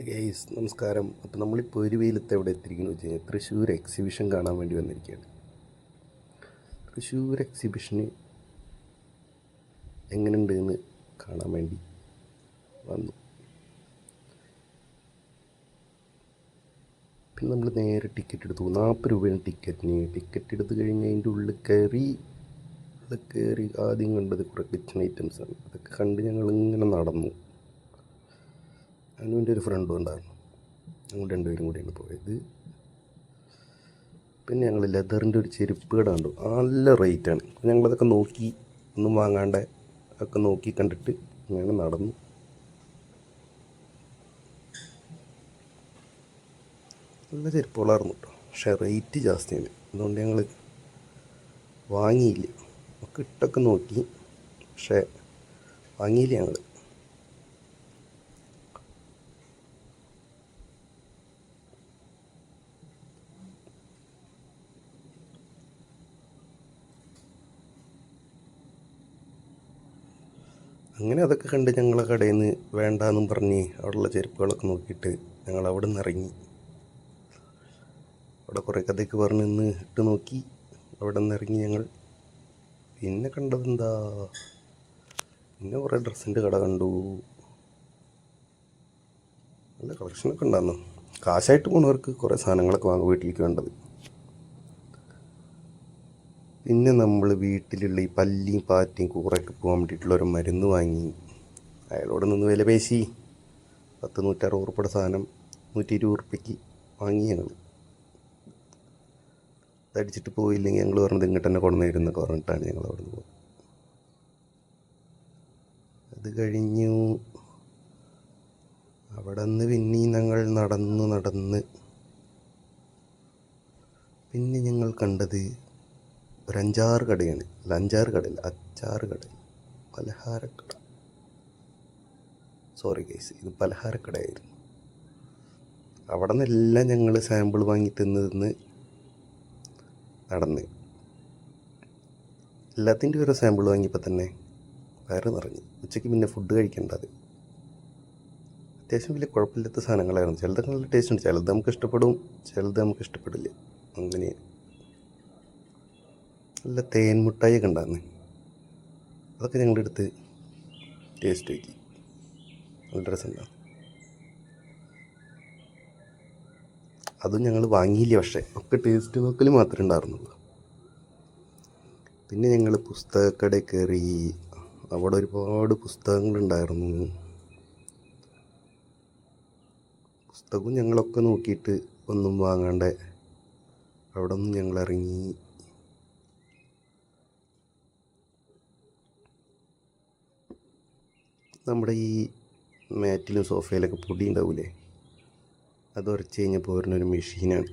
Guys നമസ്കാരം. അപ്പോൾ നമ്മളിപ്പോൾ ഒരു വെയിലത്ത് എവിടെ എത്തിയിരിക്കുന്നു വെച്ച് കഴിഞ്ഞാൽ തൃശ്ശൂർ എക്സിബിഷൻ കാണാൻ വേണ്ടി വന്നിരിക്കുകയാണ്. തൃശ്ശൂർ എക്സിബിഷന് എങ്ങനെയുണ്ട് എന്ന് കാണാൻ വേണ്ടി വന്നു. പിന്നെ നമ്മൾ നേരെ ടിക്കറ്റ് എടുത്തു. 40 രൂപയാണ് ടിക്കറ്റിന്. ടിക്കറ്റ് എടുത്ത് കഴിഞ്ഞ് അതിൻ്റെ ഉള്ളിൽ കയറി ആദ്യം കണ്ടത് കുറേ കിച്ചൺ ഐറ്റംസാണ്. അതൊക്കെ കണ്ട് ഞങ്ങളിങ്ങനെ നടന്നു. അതിന് എൻ്റെ ഒരു ഫ്രണ്ടും ഉണ്ടായിരുന്നു. ഞങ്ങൾ രണ്ടുപേരും കൂടിയാണ് പോയത്. പിന്നെ ഞങ്ങൾ ലെതറിൻ്റെ ഒരു ചെരുപ്പ് കട കണ്ടു. നല്ല റേറ്റാണ്. ഞങ്ങളതൊക്കെ നോക്കി, ഒന്നും വാങ്ങാണ്ട് ഒക്കെ നോക്കി കണ്ടിട്ട് അങ്ങനെ നടന്നു. നല്ല ചെരുപ്പുകളായിരുന്നു കേട്ടോ, പക്ഷേ റേറ്റ് ജാസ്തിയാണ്. അതുകൊണ്ട് ഞങ്ങൾ വാങ്ങിയില്ല. ഒക്കെ ഇട്ടൊക്കെ നോക്കി, പക്ഷേ വാങ്ങിയില്ല ഞങ്ങൾ. അങ്ങനെ അതൊക്കെ കണ്ട് ഞങ്ങളെ കടയിൽ നിന്ന് വേണ്ടാന്നും പറഞ്ഞ് അവിടെയുള്ള ചെരുപ്പുകളൊക്കെ നോക്കിയിട്ട് ഞങ്ങൾ അവിടെ നിന്ന് ഇറങ്ങി. അവിടെ കുറേ കഥയൊക്കെ പറഞ്ഞ് നിന്ന് ഇട്ട് നോക്കി അവിടെ നിന്ന് ഇറങ്ങി ഞങ്ങൾ. പിന്നെ കണ്ടതെന്താ, പിന്നെ കുറേ ഡ്രസ്സിൻ്റെ കട കണ്ടു. നല്ല കളക്ഷനൊക്കെ ഉണ്ടായിരുന്നു. കാശായിട്ട് പോകുന്നവർക്ക് കുറേ സാധനങ്ങളൊക്കെ വാങ്ങും, വീട്ടിലേക്ക് വേണ്ടത്. പിന്നെ നമ്മൾ വീട്ടിലുള്ള ഈ പല്ലിയും പാറ്റയും കൂറയൊക്കെ പോകാൻ വേണ്ടിയിട്ടുള്ള ഒരു മരുന്ന് വാങ്ങി. അയാളോട് നിന്ന് വില പേശി 160 ഉറുപ്പിയുടെ സാധനം 120 ഉറുപ്പിക്ക് വാങ്ങി ഞങ്ങൾ. അതടിച്ചിട്ട് പോയില്ലെങ്കിൽ ഞങ്ങൾ പറഞ്ഞത് ഇങ്ങോട്ട് തന്നെ കൊണ്ടുവന്നിരുന്നൊക്കെ പറഞ്ഞിട്ടാണ് ഞങ്ങൾ അവിടെ നിന്ന് പോകുന്നത്. അത് കഴിഞ്ഞു അവിടെ നിന്ന് പിന്നെയും ഞങ്ങൾ നടന്ന് പിന്നെ ഞങ്ങൾ കണ്ടത് ഒരു 5-6 കടയാണ്. അല്ല 5-6 കടയില്ല, 5-6 കട, പലഹാരക്കട. സോറി ഗൈസ്, ഇത് പലഹാരക്കടയായിരുന്നു. അവിടെ നിന്നെല്ലാം ഞങ്ങൾ സാമ്പിൾ വാങ്ങി തിന്ന് നടന്ന്. എല്ലാത്തിൻ്റെ ഓരോ സാമ്പിൾ വാങ്ങിയപ്പോൾ തന്നെ വയറ് നിറഞ്ഞു. ഉച്ചയ്ക്ക് പിന്നെ ഫുഡ് കഴിക്കേണ്ടത്. അത്യാവശ്യം വലിയ കുഴപ്പമില്ലാത്ത സാധനങ്ങളായിരുന്നു. ചിലതൊക്കെ നല്ല ടേസ്റ്റ് ഉണ്ട്, ചിലത് നമുക്ക് ഇഷ്ടപ്പെടും, ചിലത് നമുക്ക് ഇഷ്ടപ്പെടില്ല. അങ്ങനെ നല്ല തേൻ മുട്ടായിയൊക്കെ ഉണ്ടായിരുന്നു. അതൊക്കെ ഞങ്ങളുടെ അടുത്ത് ടേസ്റ്റ് നോക്കി. നല്ല രസമുണ്ടാകും. അതും ഞങ്ങൾ വാങ്ങിയില്ല, പക്ഷേ ഒക്കെ ടേസ്റ്റ് നോക്കൽ മാത്രമേ ഉണ്ടായിരുന്നുള്ളൂ. പിന്നെ ഞങ്ങൾ പുസ്തകക്കടയിൽ കയറി. അവിടെ ഒരുപാട് പുസ്തകങ്ങളുണ്ടായിരുന്നു. പുസ്തകവും ഞങ്ങളൊക്കെ നോക്കിയിട്ട് ഒന്നും വാങ്ങാണ്ട് അവിടെ നിന്ന് ഞങ്ങൾ ഇറങ്ങി. നമ്മുടെ ഈ മാറ്റിലും സോഫയിലൊക്കെ പൊടി ഉണ്ടാവില്ലേ, അത് ഉരച്ച് കഴിഞ്ഞപ്പോൾ വരുന്നൊരു മെഷീനാണ്.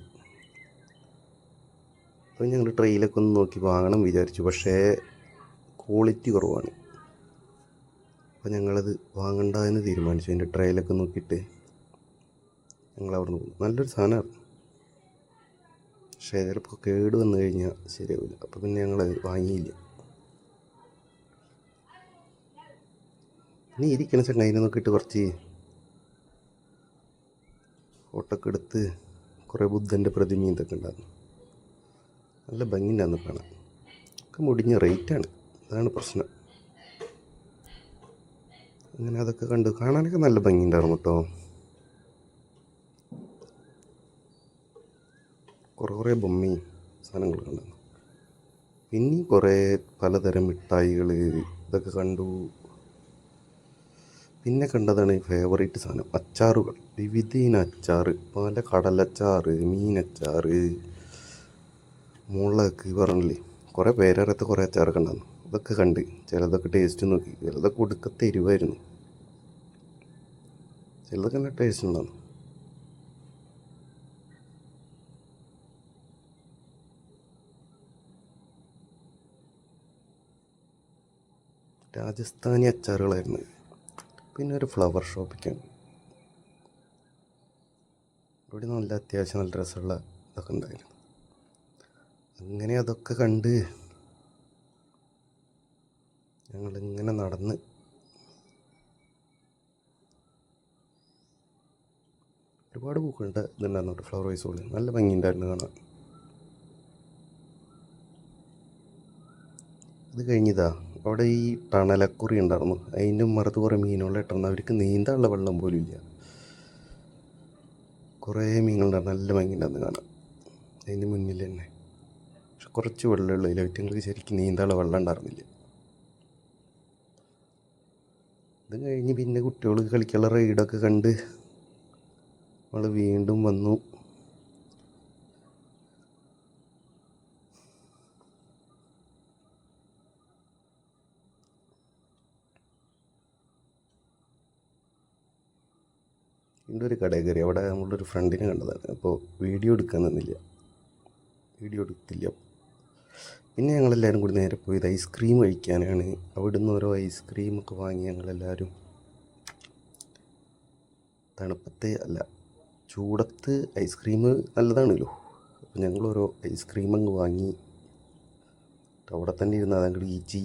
അപ്പോൾ ഞങ്ങൾ ട്രെയിലൊക്കെ ഒന്ന് നോക്കി വാങ്ങണം വിചാരിച്ചു, പക്ഷേ ക്വാളിറ്റി കുറവാണ്. അപ്പോൾ ഞങ്ങളത് വാങ്ങണ്ടെന്ന് തീരുമാനിച്ചു. അതിൻ്റെ ട്രെയിലൊക്കെ നോക്കിയിട്ട് ഞങ്ങൾ അവിടെ നിന്ന് പോകും. നല്ലൊരു സാധനമാണ്, പക്ഷേ ചിലപ്പോൾ കേട് വന്നു കഴിഞ്ഞാൽ ശരിയാവില്ല. അപ്പോൾ പിന്നെ ഞങ്ങളത് വാങ്ങിയില്ല. ഇനി ഇരിക്കണ ചങ്ങായിനെ നോക്കിയിട്ട് കുറച്ച് ഫോട്ടോ ഒക്കെ എടുത്ത് കുറേ ബുദ്ധൻ്റെ പ്രതിമയും ഇതൊക്കെ ഉണ്ടായിരുന്നു. നല്ല ഭംഗിയുണ്ടായിരുന്നു കാണാൻ. ഒക്കെ മുടിഞ്ഞ റേറ്റാണ്, അതാണ് പ്രശ്നം. അങ്ങനെ അതൊക്കെ കണ്ടു. കാണാനൊക്കെ നല്ല ഭംഗിയുണ്ടായിരുന്നു കേട്ടോ. കുറേ ബൊമ്മയും സാധനങ്ങളൊക്കെ ഉണ്ടായിരുന്നു. പിന്നെയും കുറേ പലതരം മിഠായികൾ ഇതൊക്കെ കണ്ടു. പിന്നെ കണ്ടതാണ് ഫേവറേറ്റ് സാധനം, അച്ചാറുകൾ. വിവിധയിന അച്ചാർ, പല കടലച്ചാർ, മീനച്ചാർ, മുളക് പറഞ്ഞില്ലേ, കുറേ പേരറിയാത്ത കുറേ അച്ചാറൊക്കെ ഉണ്ടായിരുന്നു. അതൊക്കെ കണ്ട് ചിലതൊക്കെ ടേസ്റ്റ് നോക്കി. ചിലതൊക്കെ ഒടുക്കത്തെ എരിവായിരുന്നു, ചിലതൊക്കെ നല്ല ടേസ്റ്റ് ഉണ്ടായിരുന്നു. രാജസ്ഥാനി അച്ചാറുകളായിരുന്നു. പിന്നെ ഒരു ഫ്ലവർ ഷോപ്പിക്കാണ്. ഇവിടെ നല്ല അത്യാവശ്യം നല്ല രസമുള്ള ഇതൊക്കെ ഉണ്ടായിരുന്നു. അങ്ങനെ അതൊക്കെ കണ്ട് ഞങ്ങളിങ്ങനെ നടന്ന് ഒരുപാട് പൂക്കളുടെ ഇതുണ്ടായിരുന്നു കേട്ടോ, ഫ്ലവർ വൈസുകൾ നല്ല ഭംഗിയുണ്ടായിരുന്നു കാണാൻ. അത് കഴിഞ്ഞതാ അവിടെ ഈ ടണലക്കുറി ഉണ്ടായിരുന്നു, അതിൻ്റെ മറുത്ത് കുറേ മീനുകൾ ഇട്ടിരുന്നു. അവർക്ക് നീന്താനുള്ള വെള്ളം പോലും ഇല്ല. കുറേ മീനുകളുണ്ടായിരുന്നു, നല്ല ഭംഗിയുണ്ടായിരുന്നു കാണാൻ അതിൻ്റെ മുന്നിൽ തന്നെ. പക്ഷെ കുറച്ച് വെള്ളമുള്ളൂ, അതിൽ അവറ്റങ്ങൾക്ക് ശരിക്കും നീന്താനുള്ള വെള്ളം ഉണ്ടായിരുന്നില്ല. ഇത് കഴിഞ്ഞ് പിന്നെ കുട്ടികൾ കളിക്കാനുള്ള റൈഡൊക്കെ കണ്ട് നമ്മൾ വീണ്ടും വന്നു. വീണ്ടും ഒരു കടയിൽ കയറി. അവിടെ നമ്മളൊരു ഫ്രണ്ടിനെ കണ്ടതാണ്. അപ്പോൾ വീഡിയോ എടുക്കാൻ നിന്നില്ല, വീഡിയോ എടുത്തില്ല. പിന്നെ ഞങ്ങളെല്ലാവരും കൂടി നേരെ പോയത് ഐസ്ക്രീം കഴിക്കാനാണ്. അവിടുന്ന് ഓരോ ഐസ്ക്രീമൊക്കെ വാങ്ങി ഞങ്ങളെല്ലാവരും. തണുപ്പത്ത് അല്ല, ചൂടത്ത് ഐസ്ക്രീം നല്ലതാണല്ലോ. അപ്പോൾ ഞങ്ങൾ ഓരോ ഐസ്ക്രീം അങ്ങ് വാങ്ങി. അവിടെ തന്നെ ഇരുന്ന് അതങ്ങോട്ട് ഈച്ചി.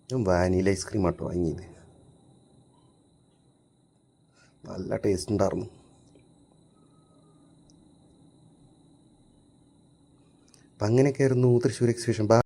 ഞാൻ വാനില ഐസ്ക്രീം ആട്ടോ വാങ്ങിയത്. നല്ല ടേസ്റ്റ് ഉണ്ടായിരുന്നു. അപ്പം അങ്ങനെയൊക്കെയായിരുന്നു തൃശ്ശൂർ എക്സിബിഷൻ.